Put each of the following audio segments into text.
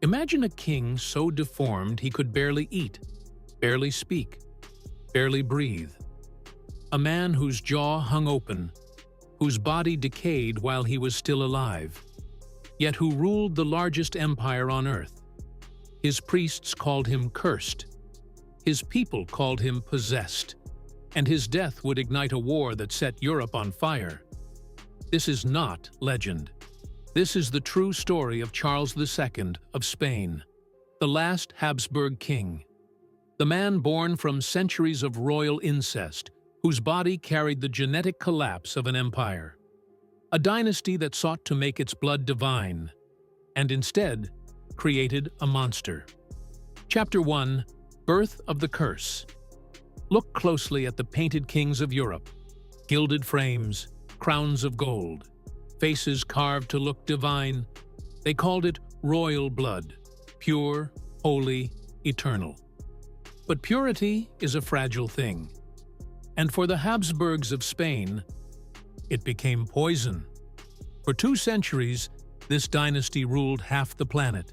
Imagine a king so deformed he could barely eat, barely speak, barely breathe. A man whose jaw hung open, whose body decayed while he was still alive, yet who ruled the largest empire on earth. His priests called him cursed. His people called him possessed, and his death would ignite a war that set Europe on fire. This is not legend. This is the true story of Charles II of Spain, the last Habsburg king. The man born from centuries of royal incest, whose body carried the genetic collapse of an empire. A dynasty that sought to make its blood divine, and instead created a monster. Chapter 1: Birth of the Curse. Look closely at the painted kings of Europe. Gilded frames, crowns of gold, faces carved to look divine. They called it royal blood, pure, holy, eternal. But purity is a fragile thing. And for the Habsburgs of Spain, it became poison. For 2 centuries, this dynasty ruled half the planet.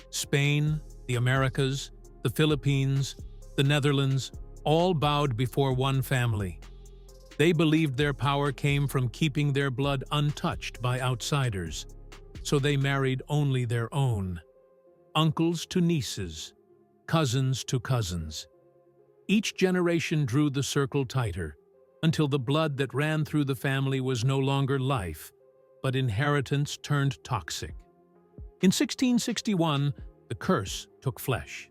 Spain, the Americas, the Philippines, the Netherlands, all bowed before one family. They believed their power came from keeping their blood untouched by outsiders, so they married only their own. Uncles to nieces, cousins to cousins. Each generation drew the circle tighter, until the blood that ran through the family was no longer life, but inheritance turned toxic. In 1661, the curse took flesh.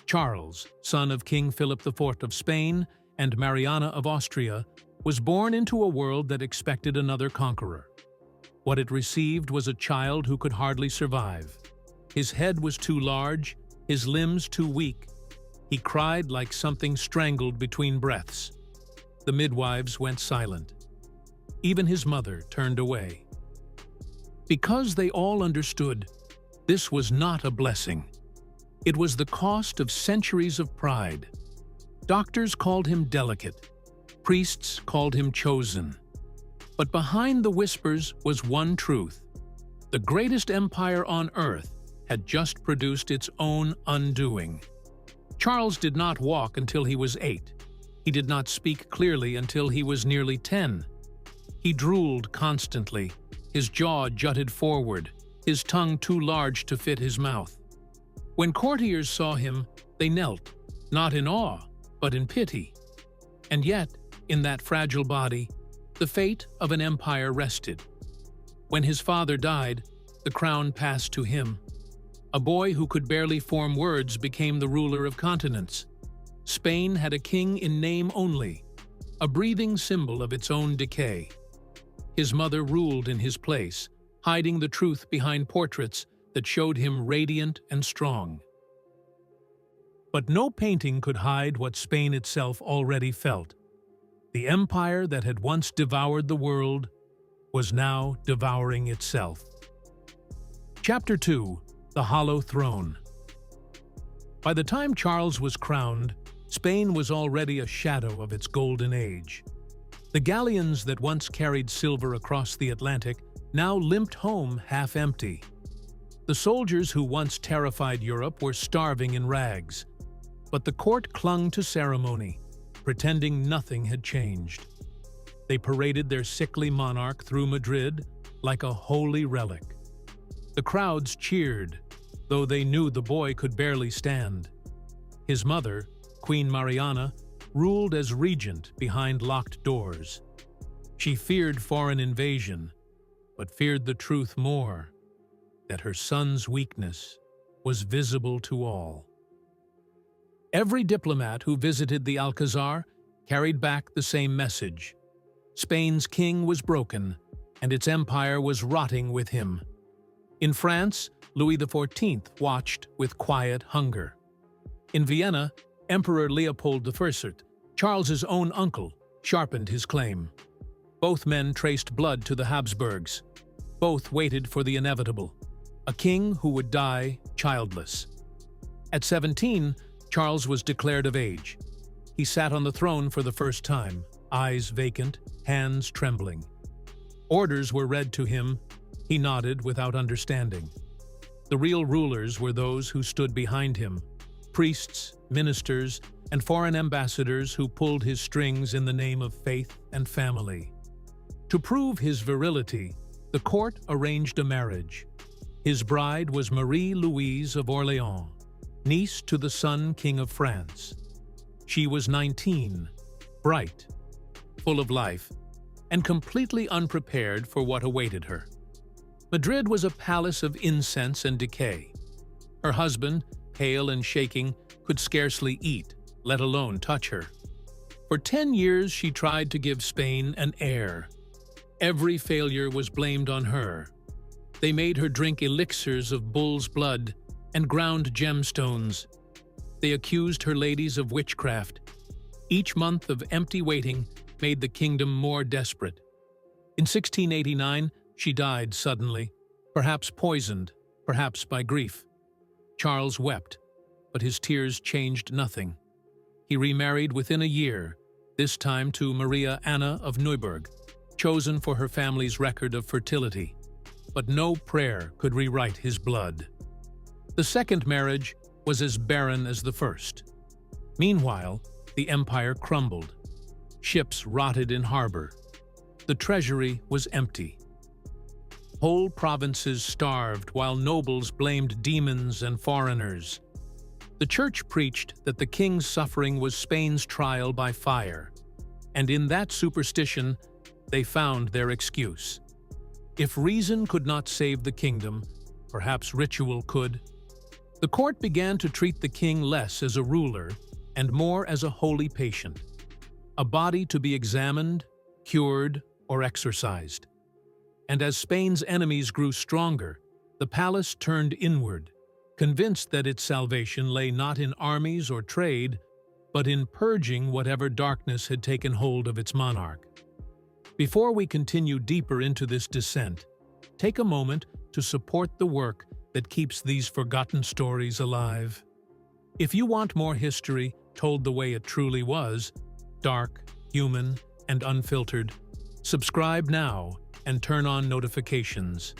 Charles, son of King Philip IV of Spain and Mariana of Austria, was born into a world that expected another conqueror. What it received was a child who could hardly survive. His head was too large, his limbs too weak. He cried like something strangled between breaths. The midwives went silent. Even his mother turned away. Because they all understood, this was not a blessing. It was the cost of centuries of pride. Doctors called him delicate. Priests called him chosen. But behind the whispers was one truth. The greatest empire on earth had just produced its own undoing. Charles did not walk until he was 8. He did not speak clearly until he was nearly 10. He drooled constantly, his jaw jutted forward, his tongue too large to fit his mouth. When courtiers saw him, they knelt, not in awe, but in pity. And yet, in that fragile body, the fate of an empire rested. When his father died, the crown passed to him. A boy who could barely form words became the ruler of continents. Spain had a king in name only, a breathing symbol of its own decay. His mother ruled in his place, hiding the truth behind portraits that showed him radiant and strong. But no painting could hide what Spain itself already felt. The empire that had once devoured the world was now devouring itself. Chapter 2: The Hollow Throne. By the time Charles was crowned, Spain was already a shadow of its golden age. The galleons that once carried silver across the Atlantic now limped home half empty. The soldiers who once terrified Europe were starving in rags. But the court clung to ceremony, pretending nothing had changed. They paraded their sickly monarch through Madrid like a holy relic. The crowds cheered, though they knew the boy could barely stand. His mother, Queen Mariana, ruled as regent behind locked doors. She feared foreign invasion, but feared the truth more, that her son's weakness was visible to all. Every diplomat who visited the Alcazar carried back the same message. Spain's king was broken, and its empire was rotting with him. In France, Louis XIV watched with quiet hunger. In Vienna, Emperor Leopold I, Charles's own uncle, sharpened his claim. Both men traced blood to the Habsburgs. Both waited for the inevitable, a king who would die childless. At 17, Charles was declared of age. He sat on the throne for the first time, eyes vacant, hands trembling. Orders were read to him. He nodded without understanding. The real rulers were those who stood behind him, priests, ministers, and foreign ambassadors who pulled his strings in the name of faith and family. To prove his virility, the court arranged a marriage. His bride was Marie-Louise of Orléans, niece to the Sun King of France. She was 19, bright, full of life, and completely unprepared for what awaited her. Madrid was a palace of incense and decay. Her husband, pale and shaking, could scarcely eat, let alone touch her. For 10 years she tried to give Spain an heir. Every failure was blamed on her. They made her drink elixirs of bull's blood and ground gemstones. They accused her ladies of witchcraft. Each month of empty waiting made the kingdom more desperate. In 1689, she died suddenly, perhaps poisoned, perhaps by grief. Charles wept, but his tears changed nothing. He remarried within a year, this time to Maria Anna of Neuburg, chosen for her family's record of fertility. But no prayer could rewrite his blood. The second marriage was as barren as the first. Meanwhile, the empire crumbled. Ships rotted in harbor. The treasury was empty. Whole provinces starved while nobles blamed demons and foreigners. The church preached that the king's suffering was Spain's trial by fire, and in that superstition, they found their excuse. If reason could not save the kingdom, perhaps ritual could. The court began to treat the king less as a ruler and more as a holy patient, a body to be examined, cured, or exorcised. And as Spain's enemies grew stronger, the palace turned inward, convinced that its salvation lay not in armies or trade, but in purging whatever darkness had taken hold of its monarch. Before we continue deeper into this descent, take a moment to support the work that keeps these forgotten stories alive. If you want more history told the way it truly was, dark, human, and unfiltered, subscribe now and turn on notifications.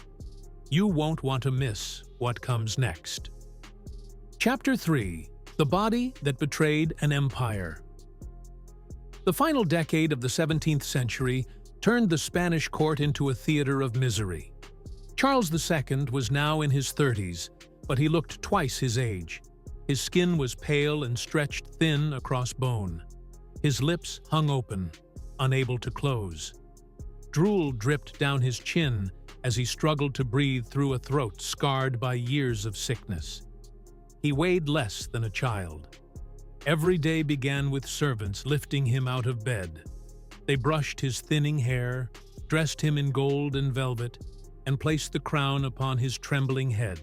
You won't want to miss what comes next. Chapter 3: The Body That Betrayed an Empire. The final decade of the 17th century turned the Spanish court into a theater of misery. Charles II was now in his 30s, but he looked twice his age. His skin was pale and stretched thin across bone. His lips hung open, unable to close. Drool dripped down his chin as he struggled to breathe through a throat scarred by years of sickness. He weighed less than a child. Every day began with servants lifting him out of bed. They brushed his thinning hair, dressed him in gold and velvet, and placed the crown upon his trembling head.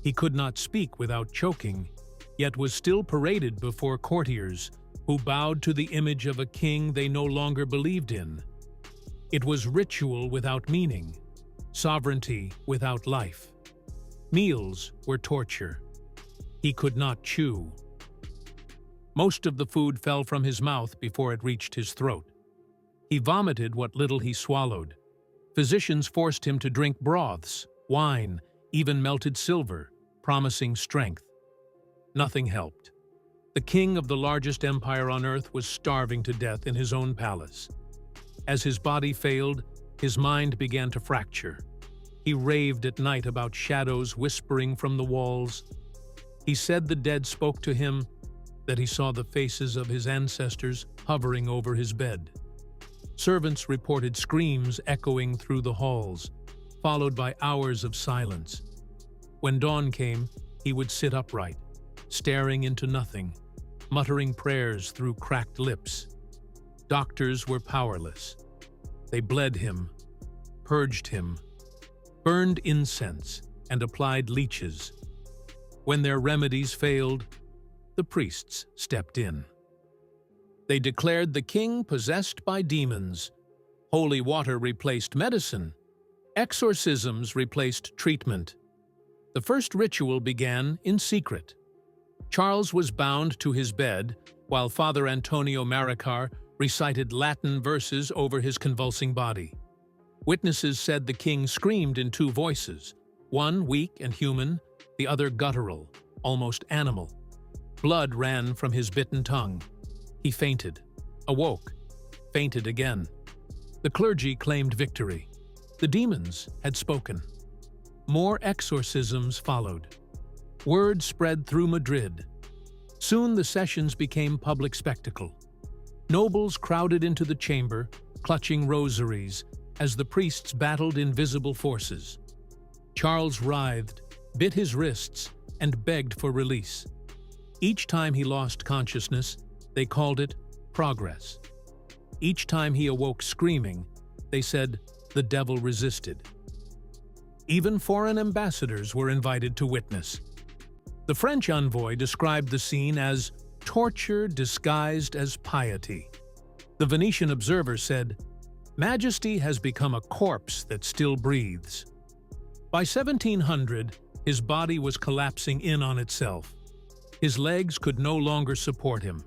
He could not speak without choking, yet was still paraded before courtiers who bowed to the image of a king they no longer believed in. It was ritual without meaning, sovereignty without life. Meals were torture. He could not chew. Most of the food fell from his mouth before it reached his throat. He vomited what little he swallowed. Physicians forced him to drink broths, wine, even melted silver, promising strength. Nothing helped. The king of the largest empire on earth was starving to death in his own palace. As his body failed, his mind began to fracture. He raved at night about shadows whispering from the walls. He said the dead spoke to him, that he saw the faces of his ancestors hovering over his bed. Servants reported screams echoing through the halls, followed by hours of silence. When dawn came, he would sit upright, staring into nothing, muttering prayers through cracked lips. Doctors were powerless. They bled him, purged him, burned incense, and applied leeches. When their remedies failed, the priests stepped in. They declared the king possessed by demons. Holy water replaced medicine. Exorcisms replaced treatment. The first ritual began in secret. Charles was bound to his bed, while Father Antonio Maricar recited Latin verses over his convulsing body. Witnesses said the king screamed in two voices, One weak and human, the other guttural, almost animal. Blood ran from his bitten tongue. He fainted, awoke, fainted again. The clergy claimed victory. The demons had spoken. More exorcisms followed. Word spread through Madrid. Soon the sessions became public spectacle. Nobles crowded into the chamber, clutching rosaries, as the priests battled invisible forces. Charles writhed, bit his wrists, and begged for release. Each time he lost consciousness, they called it progress. Each time he awoke screaming, they said the devil resisted. Even foreign ambassadors were invited to witness. The French envoy described the scene as torture disguised as piety. The Venetian observer said, "Majesty has become a corpse that still breathes." By 1700, his body was collapsing in on itself. His legs could no longer support him.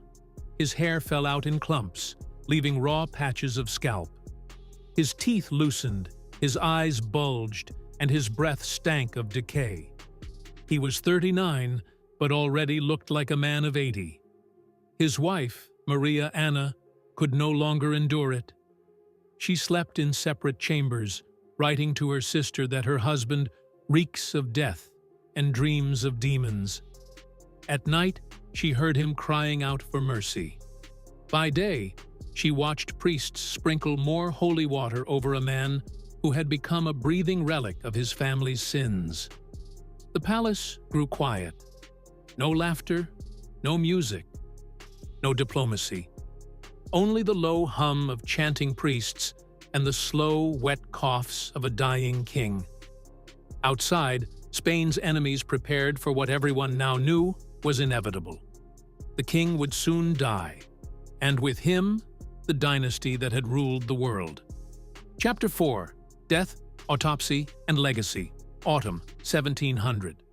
His hair fell out in clumps, leaving raw patches of scalp. His teeth loosened, his eyes bulged, and his breath stank of decay. He was 39, but already looked like a man of 80. His wife, Maria Anna, could no longer endure it. She slept in separate chambers, writing to her sister that her husband reeks of death and dreams of demons. At night, she heard him crying out for mercy. By day, she watched priests sprinkle more holy water over a man who had become a breathing relic of his family's sins. The palace grew quiet. No laughter, no music, no diplomacy. Only the low hum of chanting priests and the slow, wet coughs of a dying king. Outside, Spain's enemies prepared for what everyone now knew was inevitable. The king would soon die, and with him, the dynasty that had ruled the world. Chapter 4: Death, Autopsy, and Legacy. Autumn, 1700.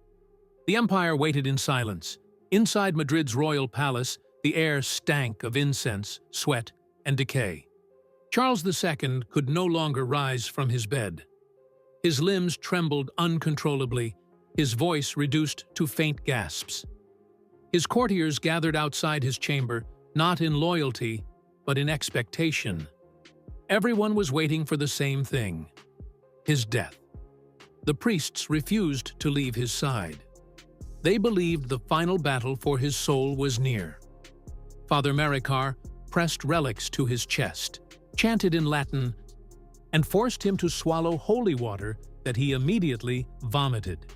The empire waited in silence. Inside Madrid's royal palace, the air stank of incense, sweat, and decay. Charles II could no longer rise from his bed. His limbs trembled uncontrollably, his voice reduced to faint gasps. His courtiers gathered outside his chamber, not in loyalty, but in expectation. Everyone was waiting for the same thing: his death. The priests refused to leave his side. They believed the final battle for his soul was near. Father Maricar pressed relics to his chest, chanted in Latin, and forced him to swallow holy water that he immediately vomited.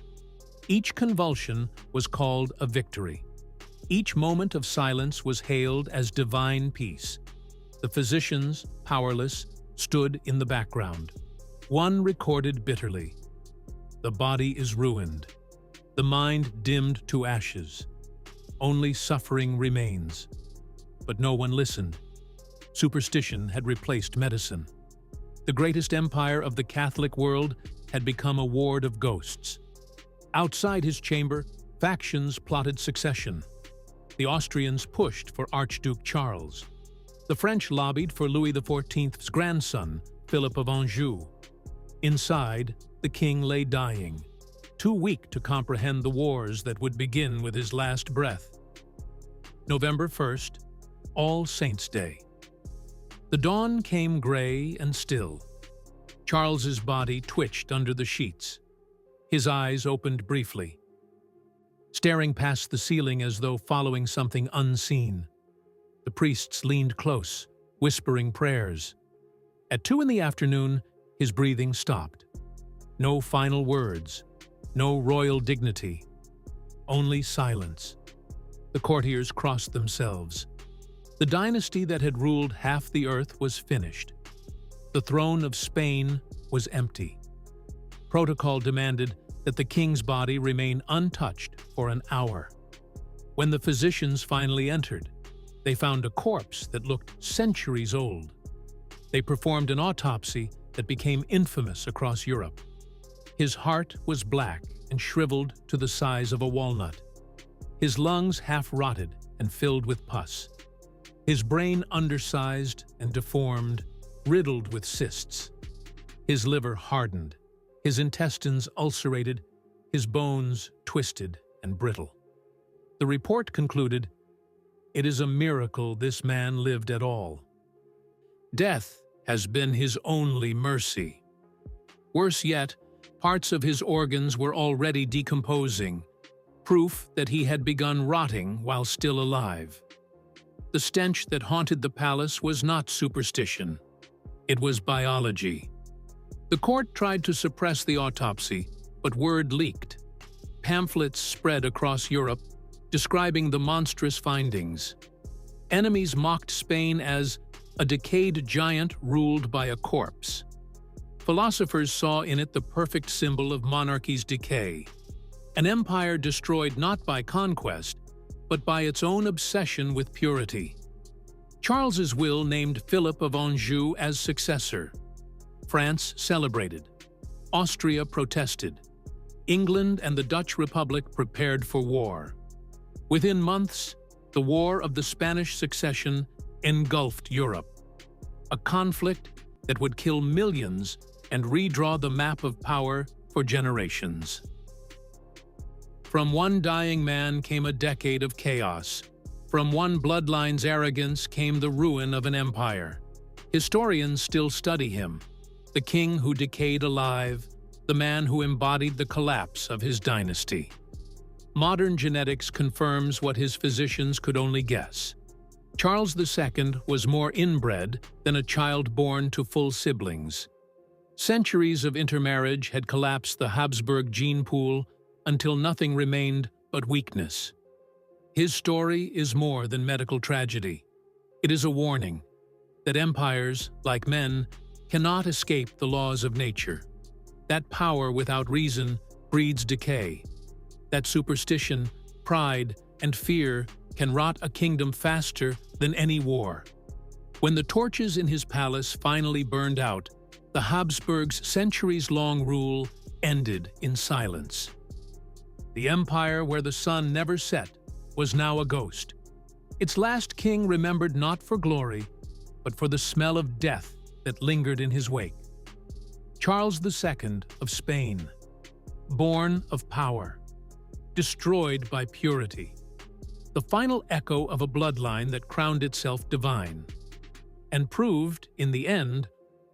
Each convulsion was called a victory. Each moment of silence was hailed as divine peace. The physicians, powerless, stood in the background. One recorded bitterly, "The body is ruined, the mind dimmed to ashes. Only suffering remains." But no one listened. Superstition had replaced medicine. The greatest empire of the Catholic world had become a ward of ghosts. Outside his chamber, factions plotted succession. The Austrians pushed for Archduke Charles. The French lobbied for Louis XIV's grandson, Philip of Anjou. Inside, the king lay dying, too weak to comprehend the wars that would begin with his last breath. November 1st, All Saints' Day. The dawn came gray and still. Charles's body twitched under the sheets. His eyes opened briefly, staring past the ceiling as though following something unseen. The priests leaned close, whispering prayers. At 2 in the afternoon, his breathing stopped. No final words, no royal dignity, only silence. The courtiers crossed themselves. The dynasty that had ruled half the earth was finished. The throne of Spain was empty. Protocol demanded that the king's body remain untouched for an hour. When the physicians finally entered, they found a corpse that looked centuries old. They performed an autopsy that became infamous across Europe. His heart was black and shriveled to the size of a walnut. His lungs half-rotted and filled with pus. His brain undersized and deformed, riddled with cysts. His liver hardened. his intestines ulcerated, his bones twisted and brittle. The report concluded, "It is a miracle this man lived at all. Death has been his only mercy." Worse yet, parts of his organs were already decomposing, proof that he had begun rotting while still alive. The stench that haunted the palace was not superstition. It was biology. The court tried to suppress the autopsy, but word leaked. Pamphlets spread across Europe, describing the monstrous findings. Enemies mocked Spain as a decayed giant ruled by a corpse. Philosophers saw in it the perfect symbol of monarchy's decay, an empire destroyed not by conquest, but by its own obsession with purity. Charles's will named Philip of Anjou as successor. France celebrated. Austria protested. England and the Dutch Republic prepared for war. Within months, the War of the Spanish Succession engulfed Europe, a conflict that would kill millions and redraw the map of power for generations. From one dying man came a decade of chaos. From one bloodline's arrogance came the ruin of an empire. Historians still study him, the king who decayed alive, the man who embodied the collapse of his dynasty. Modern genetics confirms what his physicians could only guess. Charles II was more inbred than a child born to full siblings. Centuries of intermarriage had collapsed the Habsburg gene pool until nothing remained but weakness. His story is more than medical tragedy. It is a warning that empires, like men, cannot escape the laws of nature. That power without reason breeds decay. That superstition, pride, and fear can rot a kingdom faster than any war. When the torches in his palace finally burned out, the Habsburgs' centuries-long rule ended in silence. The empire where the sun never set was now a ghost. Its last king remembered not for glory, but for the smell of death that lingered in his wake. Charles II of Spain, born of power, destroyed by purity, the final echo of a bloodline that crowned itself divine, and proved, in the end,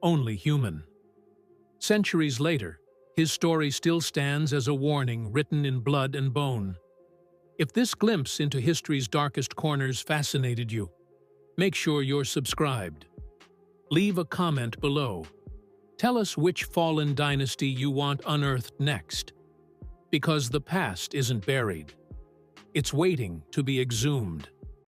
only human. Centuries later, his story still stands as a warning written in blood and bone. If this glimpse into history's darkest corners fascinated you, make sure you're subscribed. Leave a comment below. Tell us which fallen dynasty you want unearthed next. Because the past isn't buried. It's waiting to be exhumed.